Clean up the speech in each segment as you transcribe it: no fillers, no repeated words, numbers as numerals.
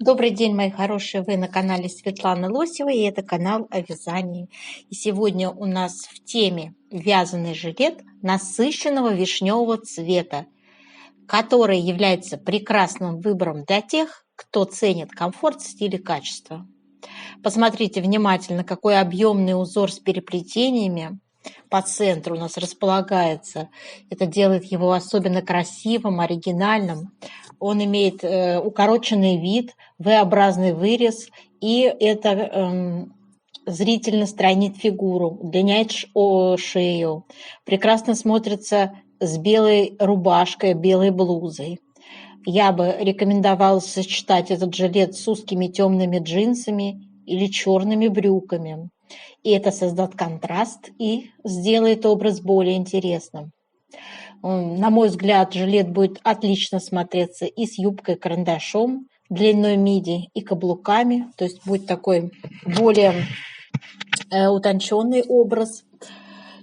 Добрый день, мои хорошие! Вы на канале Светланы Лосевой, и это канал о вязании. И сегодня у нас в теме вязаный жилет насыщенного вишневого цвета, который является прекрасным выбором для тех, кто ценит комфорт, стиль и качество. Посмотрите внимательно, какой объемный узор с переплетениями по центру у нас располагается. Это делает его особенно красивым, оригинальным. Он имеет укороченный вид, V-образный вырез, и это зрительно стройнит фигуру, удлиняет шею, прекрасно смотрится с белой рубашкой, белой блузой. Я бы рекомендовала сочетать этот жилет с узкими темными джинсами или черными брюками. И это создаст контраст и сделает образ более интересным. На мой взгляд, жилет будет отлично смотреться и с юбкой-карандашом, длиной миди и каблуками. То есть будет такой более утонченный образ.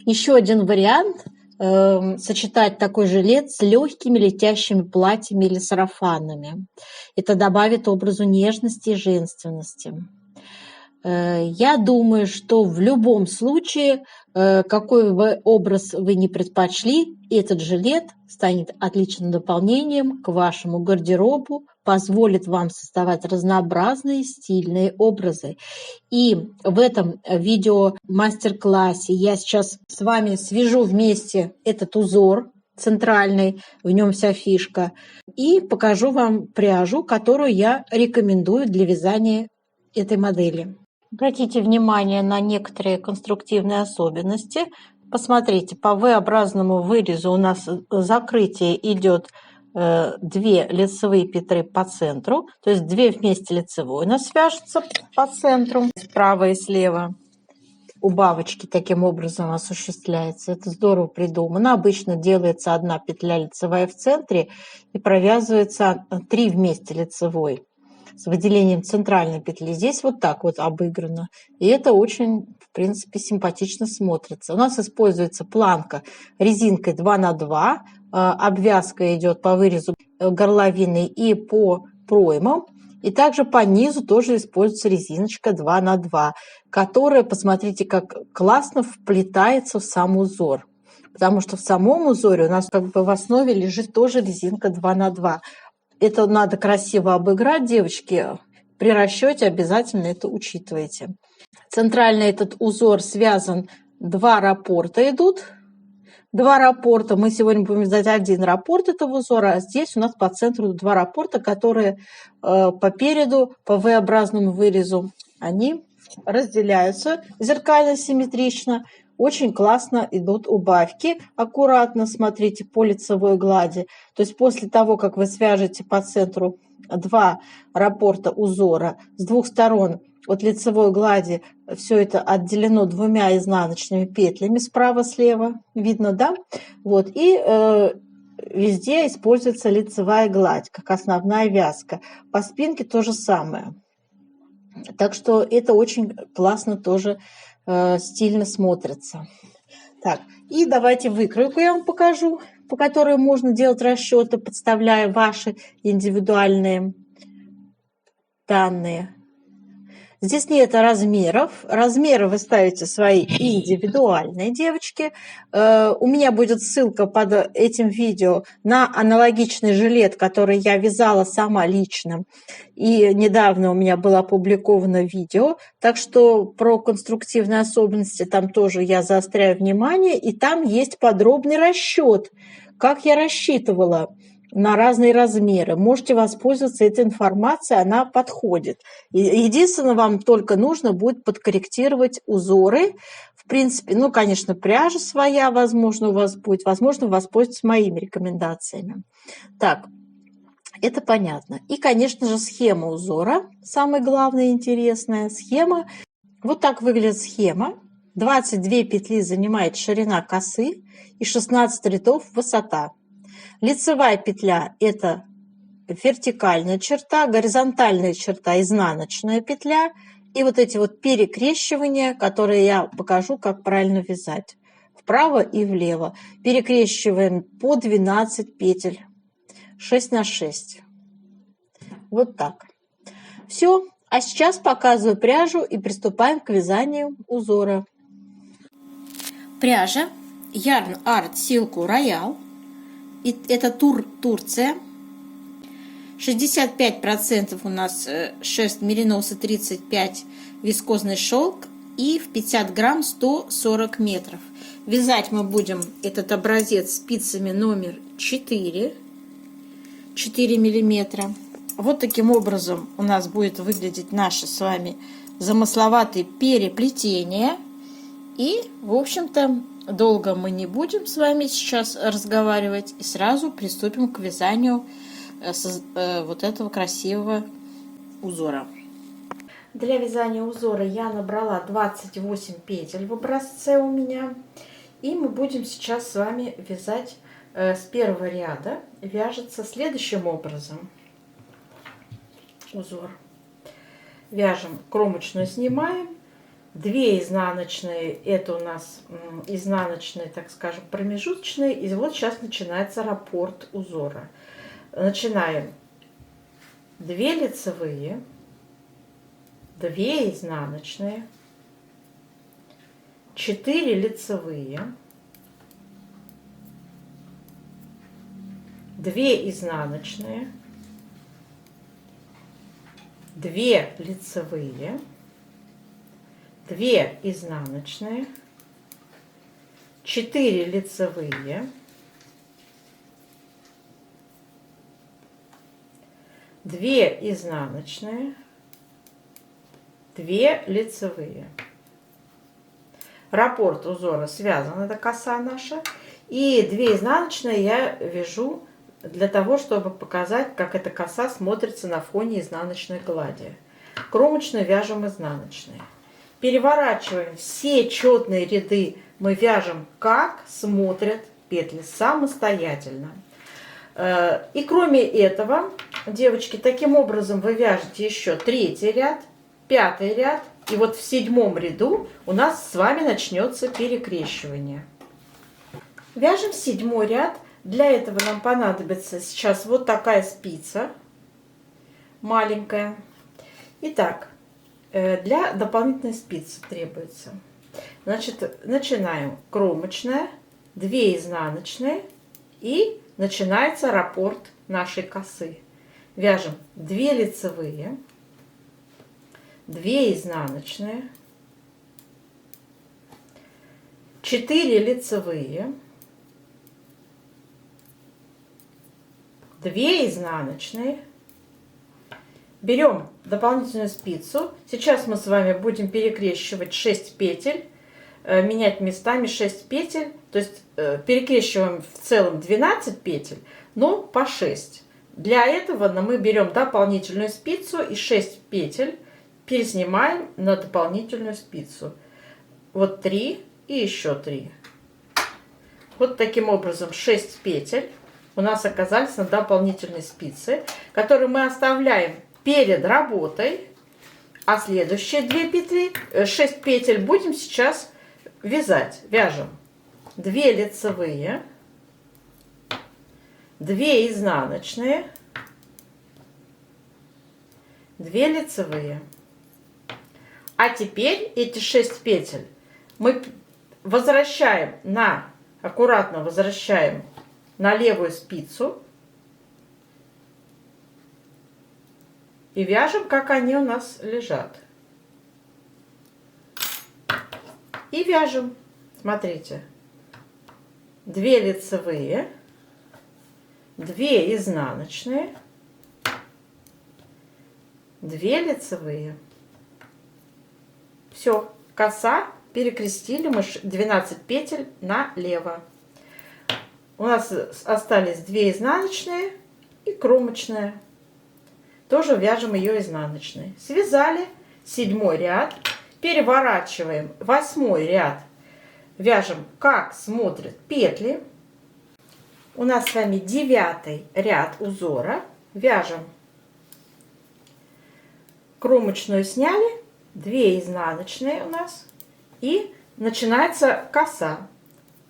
Еще один вариант – сочетать такой жилет с легкими летящими платьями или сарафанами. Это добавит образу нежности и женственности. Я думаю, что в любом случае, какой бы образ вы ни предпочли, этот жилет станет отличным дополнением к вашему гардеробу, позволит вам создавать разнообразные стильные образы. И в этом видео мастер-классе я сейчас с вами свяжу вместе этот узор центральный, в нем вся фишка, и покажу вам пряжу, которую я рекомендую для вязания этой модели. Обратите внимание на некоторые конструктивные особенности. Посмотрите, по V-образному вырезу у нас закрытие идет 2 лицевые петлы по центру, то есть 2 вместе лицевой у нас свяжутся по центру, справа и слева. Убавочки таким образом осуществляются. Это здорово придумано. Обычно делается 1 петля лицевая в центре и провязывается 3 вместе лицевой с выделением центральной петли. Здесь вот так вот обыграно. И это очень, в принципе, симпатично смотрится. У нас используется планка резинкой 2 на 2. Обвязка идет по вырезу горловины и по проймам. И также по низу тоже используется резиночка 2 на 2, которая, посмотрите, как классно вплетается в сам узор. Потому что в самом узоре у нас как бы в основе лежит тоже резинка 2 на 2. Это надо красиво обыграть, девочки. При расчете обязательно это учитывайте. Центрально этот узор связан, 2 раппорта идут. 2 раппорта. Мы сегодня будем вязать 1 раппорт этого узора, а здесь у нас по центру 2 раппорта, которые по переду, по V-образному вырезу, они разделяются зеркально симметрично. Очень классно идут убавки. Аккуратно смотрите по лицевой глади. То есть после того, как вы свяжете по центру 2 раппорта узора с 2 сторон от лицевой глади, все это отделено 2 изнаночными петлями справа-слева. Видно, да? Вот. И везде используется лицевая гладь, как основная вязка. По спинке то же самое. Так что это очень классно тоже стильно смотрится. Так, и давайте выкройку я вам покажу, по которой можно делать расчеты, подставляя ваши индивидуальные данные. Здесь нет размеров. Размеры вы ставите свои индивидуальные, девочки. У меня будет ссылка под этим видео на аналогичный жилет, который я вязала сама лично. И недавно у меня было опубликовано видео. Так что про конструктивные особенности там тоже я заостряю внимание. И там есть подробный расчет, как я рассчитывала на разные размеры. Можете воспользоваться этой информацией, она подходит. Единственное, вам только нужно будет подкорректировать узоры. В принципе, ну, конечно, пряжа своя, возможно, у вас будет, возможно, воспользоваться моими рекомендациями. Так, это понятно. И, конечно же, схема узора, самое главное, интересная схема. Вот так выглядит схема. 22 петли занимает ширина косы и 16 рядов высота. Лицевая петля – это вертикальная черта, горизонтальная черта – изнаночная петля. И вот эти вот перекрещивания, которые я покажу, как правильно вязать. Вправо и влево. Перекрещиваем по 12 петель. 6 на 6. Вот так. Все, а сейчас показываю пряжу и приступаем к вязанию узора. Пряжа Yarn Art Silk Royal. Это Турция. 65% у нас шерсть мериноса, 35 вискозный шелк и в 50 грамм 140 метров. Вязать мы будем этот образец спицами номер 4 миллиметра. Вот таким образом у нас будет выглядеть наше с вами замысловатое переплетение. И, в общем-то, долго мы не будем с вами сейчас разговаривать и сразу приступим к вязанию вот этого красивого узора. Для вязания узора я набрала 28 петель в образце у меня. И мы будем сейчас с вами вязать с первого ряда. Вяжется следующим образом узор. Вяжем, кромочную снимаем. 2 изнаночные, это у нас изнаночные, так скажем, промежуточные. И вот сейчас начинается раппорт узора. Начинаем 2 лицевые, 2 изнаночные, 4 лицевые, 2 изнаночные, 2 лицевые, 2 изнаночные, 4 лицевые, 2 изнаночные, 2 лицевые. Раппорт узора связан, это коса наша. И 2 изнаночные я вяжу для того, чтобы показать, как эта коса смотрится на фоне изнаночной глади. Кромочную вяжем изнаночные. Переворачиваем все четные ряды, мы вяжем, как смотрят петли, самостоятельно. И кроме этого, девочки, таким образом вы вяжете еще 3-й ряд, 5-й ряд. И вот в 7-м ряду у нас с вами начнется перекрещивание. Вяжем 7-й ряд. Для этого нам понадобится сейчас вот такая спица маленькая. Итак, для дополнительной спицы требуется. Значит, начинаем кромочная, 2 изнаночные и начинается раппорт нашей косы. Вяжем 2 лицевые, 2 изнаночные, 4 лицевые, 2 изнаночные. Берем дополнительную спицу. Сейчас мы с вами будем перекрещивать 6 петель, менять местами 6 петель. То есть перекрещиваем в целом 12 петель, но по 6. Для этого мы берем дополнительную спицу и 6 петель переснимаем на дополнительную спицу. Вот 3 и еще 3. Вот таким образом 6 петель у нас оказались на дополнительной спице, которые мы оставляем перед работой, а следующие 2 петли, 6 петель будем сейчас вязать. Вяжем 2 лицевые, 2 изнаночные, 2 лицевые. А теперь эти 6 петель мы возвращаем аккуратно возвращаем на левую спицу и вяжем, как они у нас лежат. И вяжем, смотрите, 2 лицевые, 2 изнаночные, 2 лицевые. Все, коса, перекрестили мы 12 петель налево. У нас остались 2 изнаночные и кромочная. Тоже вяжем ее изнаночной. Связали 7-й ряд, переворачиваем 8-й ряд, вяжем, как смотрят петли. У нас с вами 9-й ряд узора. Вяжем, кромочную сняли, 2 изнаночные у нас, и начинается коса.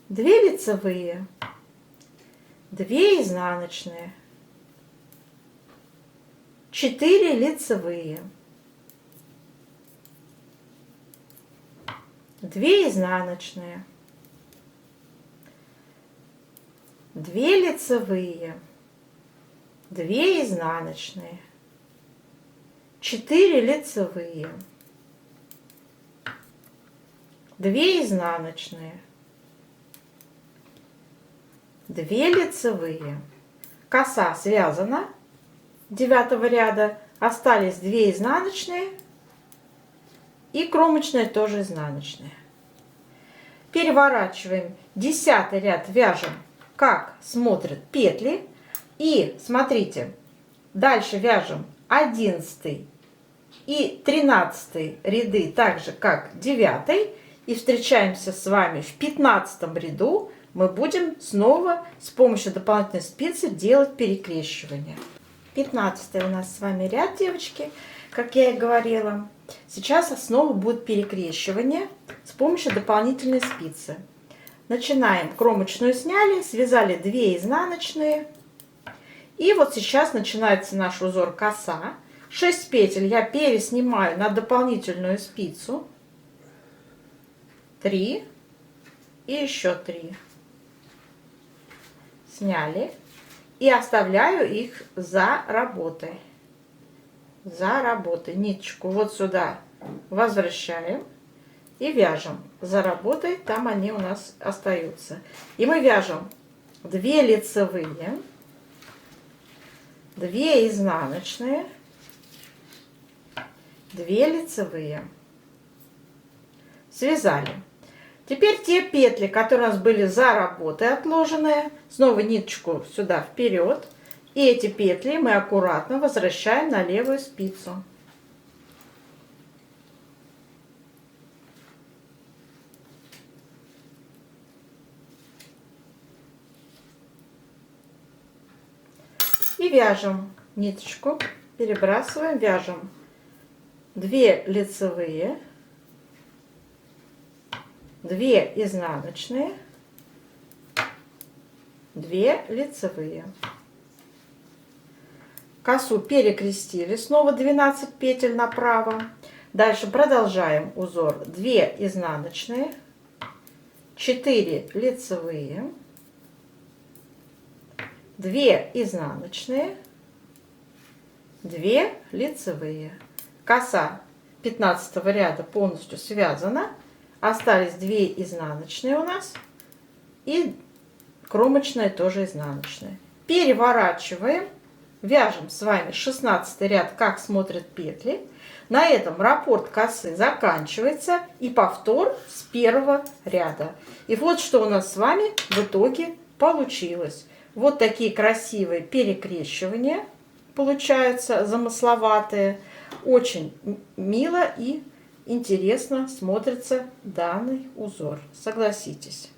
2 лицевые, 2 изнаночные, 4 лицевые, 2 изнаночные, 2 лицевые, 2 изнаночные, 4 лицевые, 2 изнаночные, 2 лицевые. Коса связана 9 ряда, остались 2 изнаночные и кромочная тоже изнаночная. Переворачиваем 10 ряд, вяжем, как смотрят петли. И смотрите, дальше вяжем 11 и 13 ряды, так же как 9, и встречаемся с вами в 15 ряду. Мы будем снова с помощью дополнительной спицы делать перекрещивание. 15 у нас с вами ряд, девочки, как я и говорила. Сейчас снова будет перекрещивание с помощью дополнительной спицы. Начинаем. Кромочную сняли, связали 2 изнаночные. И вот сейчас начинается наш узор коса. 6 петель я переснимаю на дополнительную спицу. 3 и еще 3. Сняли и оставляю их за работой. За работой. Ниточку вот сюда возвращаем и вяжем. За работой там они у нас остаются. И мы вяжем 2 лицевые, 2 изнаночные, 2 лицевые. Связали. Теперь те петли, которые у нас были за работой отложенные, снова ниточку сюда вперед. И эти петли мы аккуратно возвращаем на левую спицу. И вяжем ниточку, перебрасываем, вяжем 2 лицевые, 2 изнаночные, 2 лицевые. Косу перекрестили, снова 12 петель направо. Дальше продолжаем узор. 2 изнаночные, 4 лицевые, 2 изнаночные, 2 лицевые. Коса 15 ряда полностью связана. Остались 2 изнаночные у нас и кромочная тоже изнаночная. Переворачиваем, вяжем с вами 16 ряд, как смотрят петли. На этом раппорт косы заканчивается и повтор с 1 ряда. И вот что у нас с вами в итоге получилось. Вот такие красивые перекрещивания получаются, замысловатые. Очень мило и интересно смотрится данный узор. Согласитесь.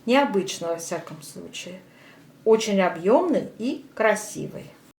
Необычно во всяком случае. Очень объемный и красивый.